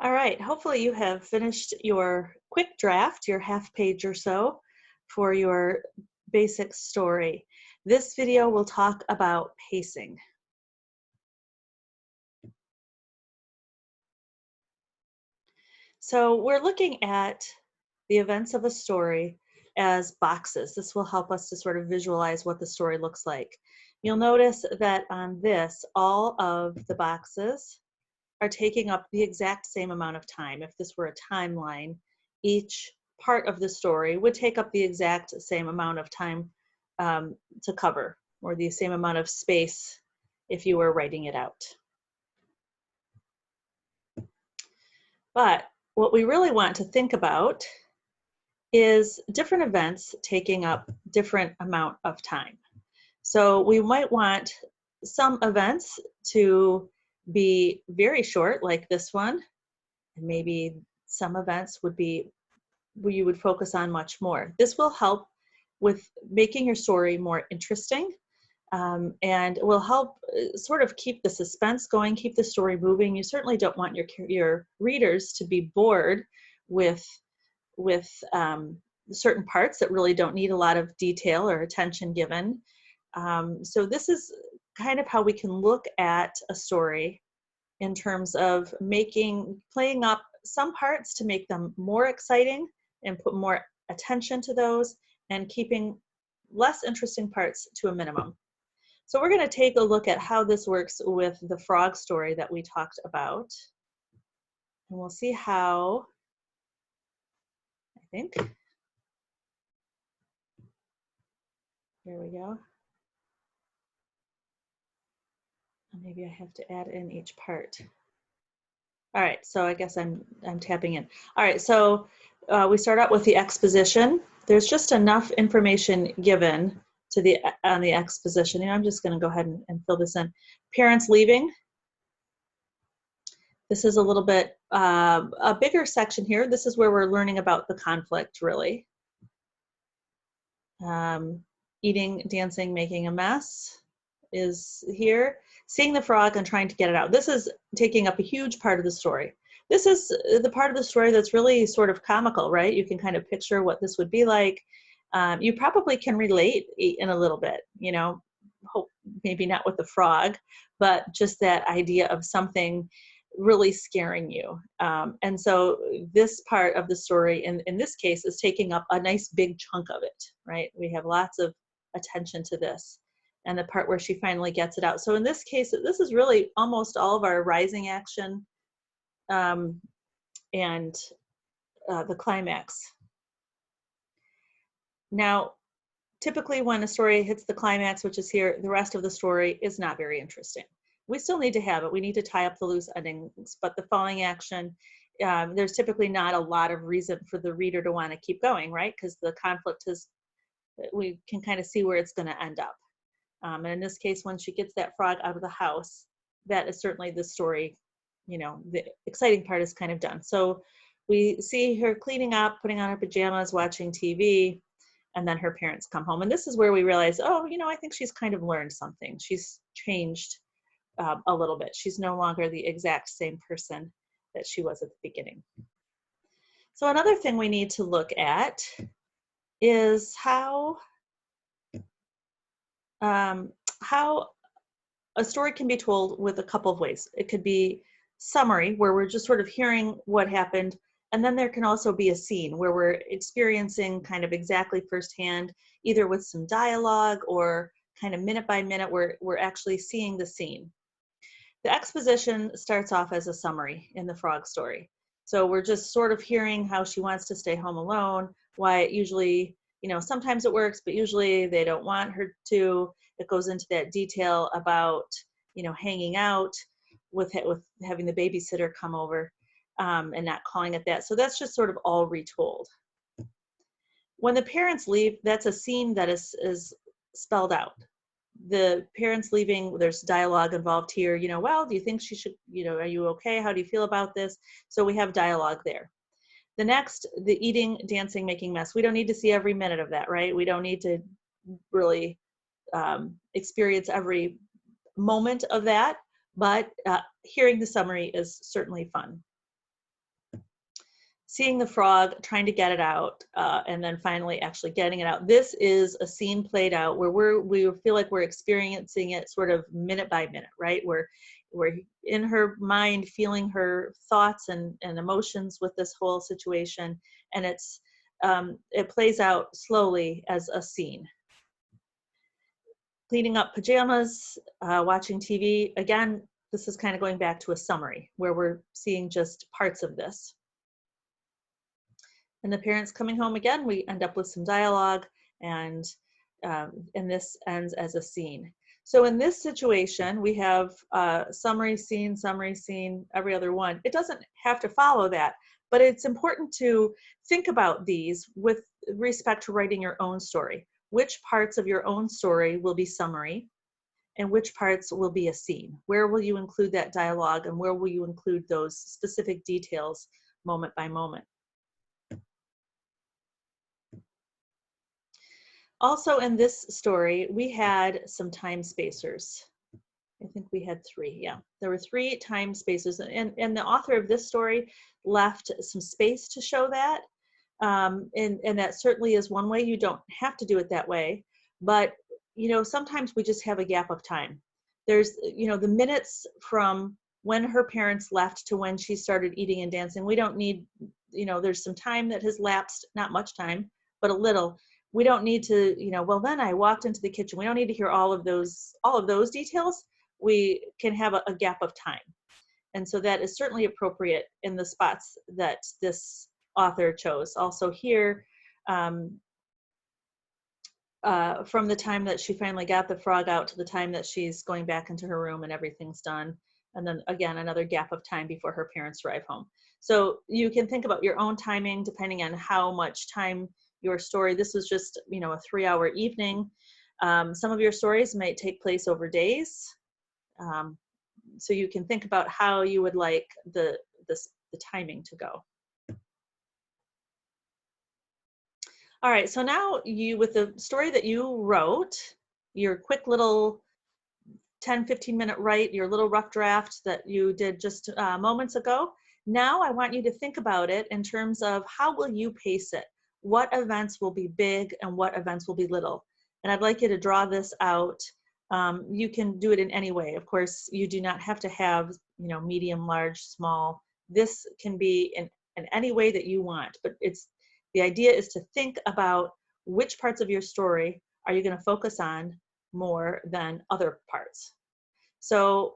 All right, hopefully you have finished your quick draft, your half page or so for your basic story. This video will talk about pacing. So we're looking at the events of a story as boxes. This will help us to sort of visualize what the story looks like. You'll notice that on this, all of the boxes are taking up the exact same amount of time. If this were a timeline, each part of the story would take up the exact same amount of time to cover, or the same amount of space if you were writing it out. But what we really want to think about is different events taking up different amount of time. So we might want some events to be very short, like this one, and maybe some events would be where you would focus on much more. This will help with making your story more interesting, and will help sort of keep the suspense going, keep the story moving. You certainly don't want your readers to be bored with certain parts that really don't need a lot of detail or attention given. So this is kind of how we can look at a story in terms of playing up some parts to make them more exciting and put more attention to those, and keeping less interesting parts to a minimum. So we're going to take a look at how this works with the frog story that we talked about. And we'll see how, I think, here we go. Maybe I have to add in each part. All right, so I guess I'm tapping in. All right, so we start out with the exposition. There's just enough information given to on the exposition. I'm just going to go ahead and fill this in. Parents leaving. This is a little bit a bigger section here. This is where we're learning about the conflict, really. Eating, dancing, making a mess is here. Seeing the frog and trying to get it out. This is taking up a huge part of the story. This is the part of the story that's really sort of comical, right? You can kind of picture what this would be like. You probably can relate in a little bit, you know, hope maybe not with the frog, but just that idea of something really scaring you. And so this part of the story in this case is taking up a nice big chunk of it, right? We have lots of attention to this, and the part where she finally gets it out. So in this case, this is really almost all of our rising action and the climax. Now, typically when a story hits the climax, which is here, the rest of the story is not very interesting. We still need to have it. We need to tie up the loose endings, but the falling action, there's typically not a lot of reason for the reader to want to keep going, right? Because the conflict we can kind of see where it's going to end up. And in this case, when she gets that frog out of the house, that is certainly the story, you know, the exciting part is kind of done. So we see her cleaning up, putting on her pajamas, watching TV, and then her parents come home. And this is where we realize, oh, you know, I think she's kind of learned something. She's changed a little bit. She's no longer the exact same person that she was at the beginning. So another thing we need to look at is how a story can be told with a couple of ways. It could be summary, where we're just sort of hearing what happened, and then there can also be a scene where we're experiencing kind of exactly firsthand, either with some dialogue or kind of minute by minute, we're actually seeing the scene. The exposition starts off as a summary in the frog story. So we're just sort of hearing how she wants to stay home alone, why it usually, you know, sometimes it works, but usually they don't want her to. It goes into that detail about, you know, hanging out with having the babysitter come over and not calling it that. So that's just sort of all retold. When the parents leave, that's a scene that is spelled out. The parents leaving, there's dialogue involved here, you know, well, do you think she should, you know, are you okay? How do you feel about this? So we have dialogue there. The next, the eating, dancing, making mess. We don't need to see every minute of that, right? We don't need to really experience every moment of that, but hearing the summary is certainly fun. seeing the frog, trying to get it out, and then finally actually getting it out. This is a scene played out where we feel like we're experiencing it sort of minute by minute, right? We're in her mind feeling her thoughts and emotions with this whole situation, and it plays out slowly as a scene. Cleaning up pajamas, watching TV. Again, this is kind of going back to a summary where we're seeing just parts of this. And the parents coming home again, we end up with some dialogue, and this ends as a scene. So in this situation, we have summary scene, every other one. It doesn't have to follow that, but it's important to think about these with respect to writing your own story. Which parts of your own story will be summary, and which parts will be a scene? Where will you include that dialogue, and where will you include those specific details moment by moment? Also in this story, we had some time spacers. I think we had 3, yeah. There were 3 time spacers, and the author of this story left some space to show that. And that certainly is one way. You don't have to do it that way, but sometimes we just have a gap of time. There's, the minutes from when her parents left to when she started eating and dancing. We don't need, there's some time that has lapsed, not much time, but a little. We don't need to, well, then I walked into the kitchen. We don't need to hear all of those details. We can have a gap of time. And so that is certainly appropriate in the spots that this author chose. Also here, from the time that she finally got the frog out to the time that she's going back into her room and everything's done. And then again, another gap of time before her parents drive home. So you can think about your own timing depending on how much time your story. This was just, a 3-hour evening. Some of your stories might take place over days. So you can think about how you would like the timing to go. All right, so now with the story that you wrote, your quick little 10-15 minute write, your little rough draft that you did just moments ago, now I want you to think about it in terms of how will you pace it? What events will be big and what events will be little? And I'd like you to draw this out. You can do it in any way. Of course, you do not have to have, medium, large, small. This can be in any way that you want, but the idea is to think about which parts of your story are you going to focus on more than other parts. So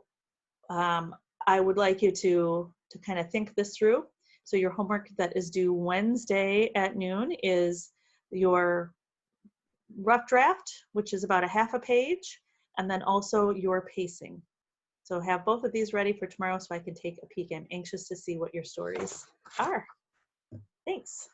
I would like you to kind of think this through. So your homework that is due Wednesday at noon is your rough draft, which is about a half a page, and then also your pacing. So have both of these ready for tomorrow so I can take a peek. I'm anxious to see what your stories are. Thanks.